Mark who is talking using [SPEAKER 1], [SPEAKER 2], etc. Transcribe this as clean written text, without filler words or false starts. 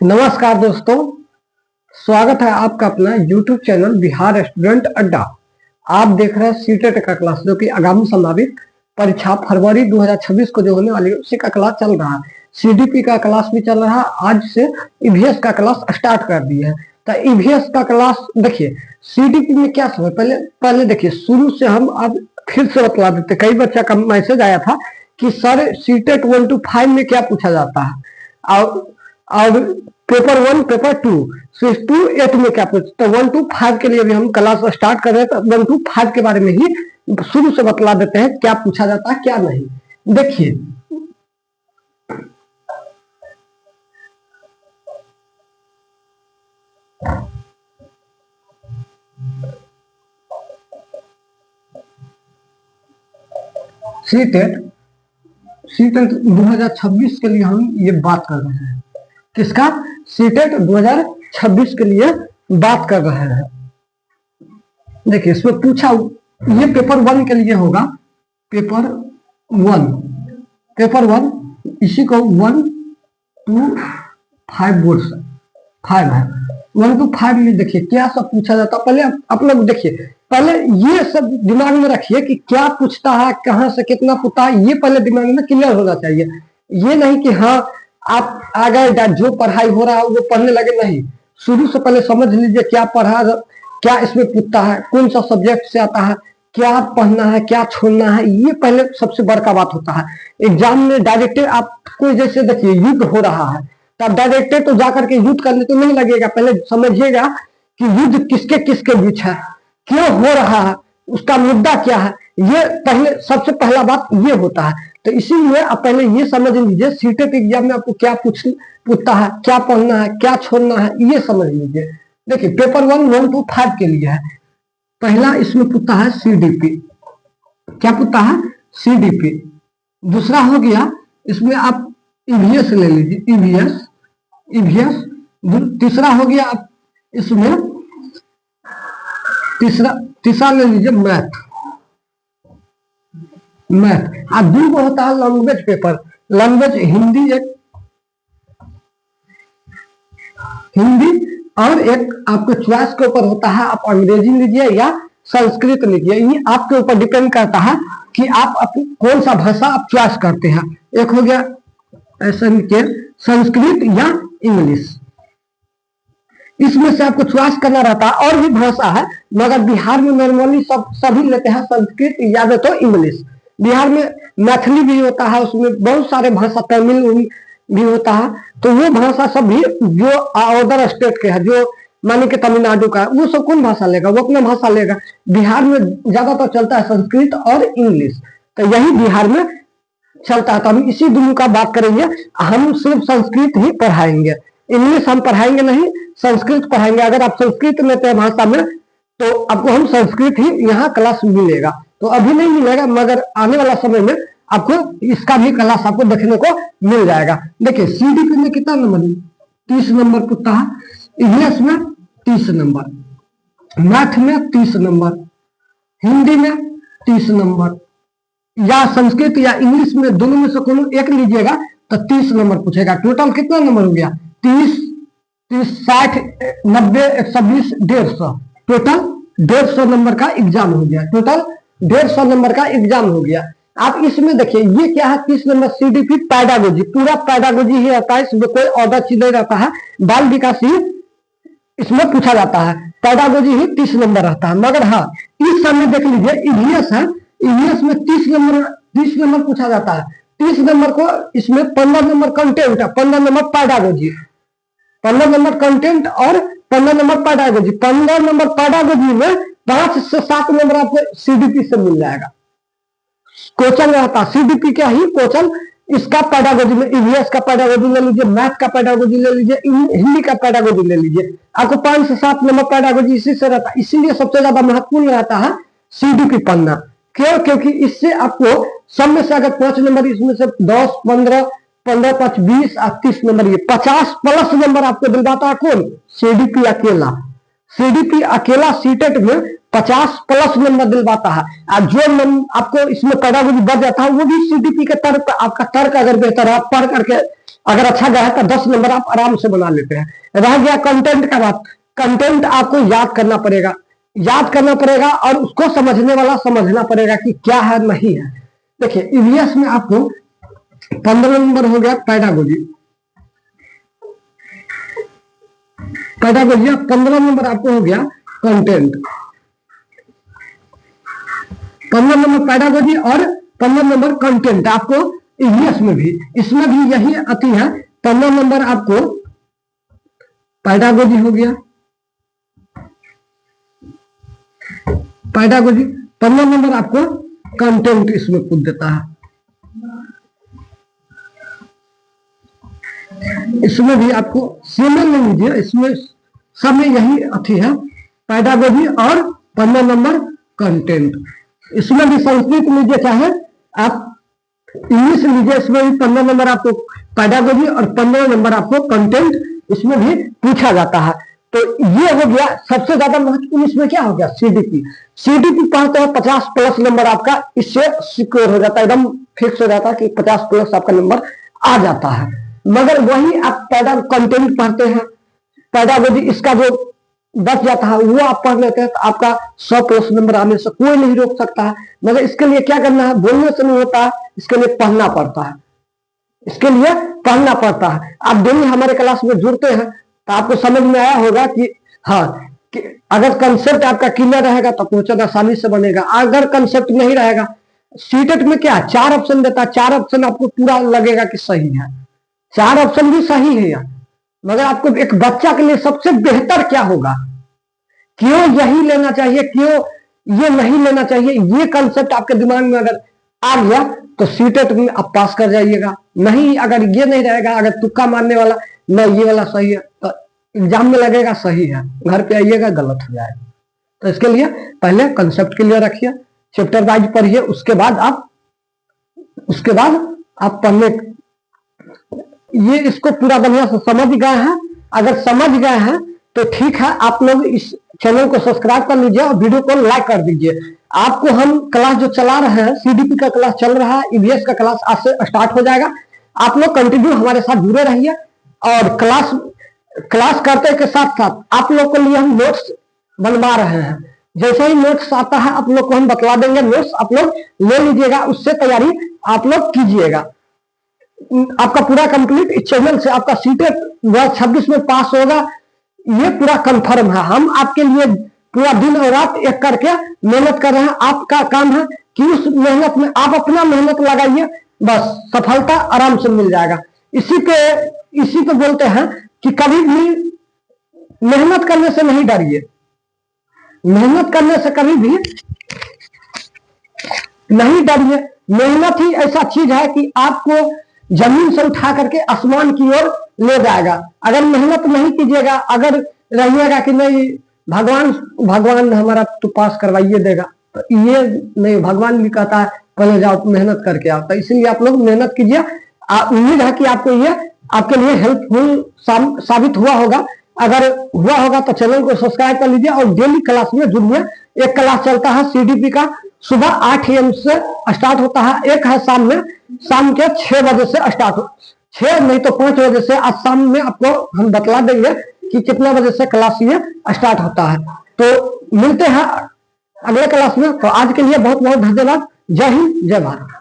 [SPEAKER 1] नमस्कार दोस्तों, स्वागत है आपका अपना YouTube चैनल बिहार स्टूडेंट अड्डा। आप देख रहे हैं सीटेट का क्लास, जो कि आगामी संभावित परीक्षा फरवरी 2026 को जो होने वाली है उसी का क्लास चल रहा है। सीडीपी का क्लास भी चल रहा है, आज से ईवीएस का क्लास स्टार्ट कर दिए है। तो ईवीएस का क्लास देखिए, सीडीपी में क्या समय पहले देखिए शुरू से हम अब फिर से बतला देते। कई बच्चा का मैसेज आया था कि सर सीटेट 1 to 5 में क्या पूछा जाता है और पेपर 1 पेपर 2 6 to 8 में क्या पूछते। तो 1 to 5 के लिए भी हम क्लास स्टार्ट कर रहे हैं, तो 1 to 5 के बारे में ही शुरू से बतला देते हैं क्या पूछा जाता है क्या नहीं। देखिए सीटेट 2026 के लिए हम ये बात कर रहे हैं। किसका? सीटेट 2026 के लिए बात कर रहे हैं। देखिए इसमें पूछा, ये पेपर 1 के लिए होगा। पेपर 1 इसी को 1 to 5 बोर्ड से 5 है। 1 to 5 में देखिए क्या सब पूछा जाता है। पहले आप लोग देखिए, पहले ये सब दिमाग में रखिए कि क्या पूछता है, कहां से कितना पूछता है, ये पहले दिमाग में क्लियर होना चाहिए। ये नहीं कि हाँ आप आ गए जो पढ़ाई हो रहा है वो पढ़ने लगे, नहीं। शुरू से पहले समझ लीजिए क्या पढ़ा, क्या इसमें पूछता है, कौन सा सब्जेक्ट से आता है, क्या पढ़ना है क्या छोड़ना है, ये पहले सबसे बड़का बात होता है। एग्जाम में डायरेक्टर आपको जैसे देखिए युद्ध हो रहा है, तब डायरेक्टर तो जाकर के युद्ध करने तो नहीं लगेगा। पहले समझिएगा कि युद्ध किसके किसके बीच है, क्यों हो रहा है, उसका मुद्दा क्या है। ये पहले सबसे पहला बात ये होता है। तो इसीलिए आप पहले ये समझ लीजिए सीटेट एग्जाम में आपको क्या पूछता है, क्या पढ़ना है क्या छोड़ना है, ये समझ लीजिए। देखिए पेपर 1 to 5 के लिए है। पहला इसमें पूछता है सीडीपी। क्या पूछता है? सीडीपी। दूसरा हो गया इसमें आप ईवीएस ले लीजिए, ईवीएस। तीसरा हो गया आप इसमें तीसरा ले लीजिए मैथ। और दूसरा होता है लैंग्वेज पेपर, लैंग्वेज हिंदी और एक आपके चॉइस के ऊपर होता है, आप अंग्रेजी लीजिए या संस्कृत लीजिए। ये आपके ऊपर डिपेंड करता है कि आप कौन सा भाषा आप चॉइस करते हैं। एक हो गया ऐसा नीचे संस्कृत या इंग्लिश, इसमें से आपको चॉइस करना रहता है। और भी भाषा है मगर बिहार में नॉर्मली सभी लेते हैं संस्कृत या तो इंग्लिश। बिहार में मैथिली भी होता है, उसमें बहुत सारे भाषा, तमिल भी होता है। तो वो भाषा सब भी जो अदर स्टेट के है, जो माने के तमिलनाडु का, वो सब कौन भाषा लेगा, वो अपना भाषा लेगा। बिहार में ज्यादातर चलता है संस्कृत और इंग्लिश, तो यही बिहार में चलता है। तो हम इसी दोनों का बात करेंगे। हम सिर्फ संस्कृत ही पढ़ाएंगे, इंग्लिश हम पढ़ाएंगे नहीं, संस्कृत पढ़ाएंगे। अगर आप संस्कृत लेते हैं भाषा में तो आपको हम संस्कृत ही यहाँ क्लास मिलेगा। तो अभी नहीं मिलेगा मगर आने वाला समय में आपको इसका भी क्लास आपको देखने को मिल जाएगा। देखिए सीडीपी में कितना नंबर? 30 नंबर पूछता है, इंग्लिश में 30 नंबर, मैथ में 30 नंबर, हिंदी में 30 नंबर, या संस्कृत या इंग्लिश में दोनों में से कोई एक लीजिएगा तो 30 नंबर पूछेगा। टोटल कितना नंबर हो गया? 30 60 90 120 150, टोटल 150 नंबर का एग्जाम हो गया। टोटल 150 नंबर का एग्जाम हो गया। आप इसमें देखिए ये क्या है, 30 नंबर सीडीपी पैडागोजी, पूरा पैडागोजी ही रहता है, इसमें कोई और चीज नहीं रहता है। बाल विकास ही इसमें पूछा जाता है, पैडागोजी ही 30 नंबर रहता है। मगर हाँ इस समय देख लीजिए ईवीएस है, ईवीएस में 30 नंबर पूछा जाता है। 30 नंबर को इसमें 15 नंबर कंटेंट है, 15 नंबर पैडागोजी, 15 नंबर कंटेंट और 15 नंबर पैडागोजी। 15 नंबर पैडागोजी में 5 से 7 नंबर आपको सीडीपी से मिल जाएगा। क्वेश्चन रहता सीडीपी क्या ही क्वेश्चन, इसका पैडागोजी में ईवीएस का पैडागोजी ले लीजिए, मैथ का पैडागोजी ले लीजिए, हिंदी का पैडागोजी ले लीजिए। आपको 5 से 7 नंबर पैडागोजी इसी से रहता है। इसीलिए सबसे ज्यादा महत्वपूर्ण रहता है सीडीपी पढ़ना। क्यों? क्योंकि इससे आपको सब में से अगर 5 नंबर, इसमें से 10 15 15 5 20 30 नंबर, ये 50 प्लस नंबर आपको दिलवाता है कौन? सीडीपी अकेला। सीडीपी अकेला सीटेट में 50 प्लस नंबर दिलवाता है। और जो आपको इसमें पैडागोजी बढ़ जाता है वो भी सीडीपी के तर्क, आपका तर्क अगर बेहतर है, आप पढ़ करके अगर अच्छा गया है तो 10 नंबर आप आराम से बना लेते हैं। रह गया कंटेंट का बात, कंटेंट आपको याद करना पड़ेगा, और उसको समझने वाला समझना पड़ेगा कि क्या है नहीं है। देखिए ईवीएस में आपको 15 नंबर हो गया पैडागोजी, 15 नंबर आपको हो गया कंटेंट, 15 नंबर पैडागोजी और 15 नंबर कंटेंट आपको ईवीएस में भी, इसमें भी यही आती है। 15 नंबर आपको पैडागोजी हो गया, पैडागोजी, 15 नंबर आपको कंटेंट इसमें कूद देता है। इसमें भी आपको सीमेंट में लीजिए, इसमें सब में यही अथी है, पैडागोजी और 15 नंबर कंटेंट। इसमें भी संस्कृत लीजिए चाहे आप इंग्लिश लीजिए, इसमें भी 15 नंबर आपको पैडागोजी और 15 नंबर आपको कंटेंट इसमें भी पूछा जाता है। तो ये हो गया सबसे ज्यादा महत्वपूर्ण। इसमें क्या हो गया सीडीपी, सीडीपी पढ़ते हैं 50 प्लस नंबर आपका इससे सिक्योर हो जाता है, एकदम फिक्स हो जाता है कि 50 प्लस आपका नंबर आ जाता है। मगर वही आप कंटेंट पढ़ते हैं, पैडागोजी इसका जो बच जाता है वो आप पढ़ लेते हैं तो आपका 100 प्लस नंबर आने से कोई नहीं रोक सकता है। मगर इसके लिए क्या करना है, बोलने से नहीं होता है, इसके लिए पढ़ना पड़ता है, इसके लिए पढ़ना पड़ता है। आप डेली हमारे क्लास में जुड़ते हैं तो आपको समझ में आया होगा कि हाँ कि अगर कंसेप्ट आपका क्लियर रहेगा तो क्वेश्चन आसानी से बनेगा। अगर कंसेप्ट नहीं रहेगा, सीटेट में क्या 4 ऑप्शन देता है, 4 ऑप्शन आपको पूरा लगेगा कि सही है, 4 ऑप्शन भी सही है यार, मगर आपको एक बच्चा के लिए सबसे बेहतर क्या होगा, क्यों यही लेना चाहिए, क्यों ये नहीं लेना चाहिए, ये कंसेप्ट आपके दिमाग में अगर आ गया तो सीटेट में आप पास कर जाइएगा। नहीं अगर ये नहीं रहेगा, अगर तुक्का मारने वाला नहीं ये वाला सही है तो एग्जाम में लगेगा सही है, घर पे आइएगा गलत हो जाएगा। तो इसके लिए पहले कंसेप्ट क्लियर रखिए, चैप्टर वाइज पढ़िए, उसके बाद आप पढ़ने ये इसको पूरा बढ़िया से समझ गए हैं। अगर समझ गए हैं तो ठीक है, आप लोग इस चैनल को सब्सक्राइब कर लीजिए और वीडियो को लाइक कर दीजिए। आपको हम क्लास जो चला रहे हैं, सीडीपी का क्लास चल रहा है, ईवीएस का क्लास आज से स्टार्ट हो जाएगा। आप लोग कंटिन्यू हमारे साथ जुड़े रहिए और क्लास करते के साथ साथ आप लोग के लिए हम नोट्स बनवा रहे हैं। जैसे ही नोट्स आता है आप लोग को हम बतला देंगे, नोट्स आप लोग ले लीजिएगा, उससे तैयारी आप लोग कीजिएगा। आपका पूरा कंप्लीट इस चैनल से आपका सीटेट 2026 में पास होगा, ये पूरा कंफर्म है। हम आपके लिए पूरा दिन और रात एक करके मेहनत कर रहे हैं। आपका काम है कि उस मेहनत में आप अपना मेहनत लगाइए, बस सफलता आराम से मिल जाएगा। इसी पे बोलते हैं कि कभी भी मेहनत करने से नहीं डरिए, मेहनत करने से कभी भी नहीं डरिए। मेहनत ही ऐसा चीज है कि आपको जमीन से उठा करके आसमान की ओर ले जाएगा। अगर मेहनत नहीं कीजिएगा, अगर रहिएगा कि नहीं भगवान हमारा तो पास करवाइए देगा, तो ये नहीं, भगवान भी कहता है पहले जाओ मेहनत करके आओ। तो इसलिए आप लोग मेहनत कीजिए। उम्मीद है कि आपको ये आपके लिए हेल्पफुल साबित हुआ होगा। अगर हुआ होगा तो चैनल को सब्सक्राइब कर लीजिए और डेली क्लास में जुड़िए। एक क्लास चलता है सीडीपी का, सुबह 8 AM से स्टार्ट होता है, एक है शाम के 6 बजे से स्टार्ट हो, 6 नहीं तो 5 बजे से। आज शाम में आपको हम बतला देंगे कि कितना बजे से क्लास ये स्टार्ट होता है। तो मिलते हैं अगले क्लास में। तो आज के लिए बहुत बहुत धन्यवाद। जय हिंद, जय भारत।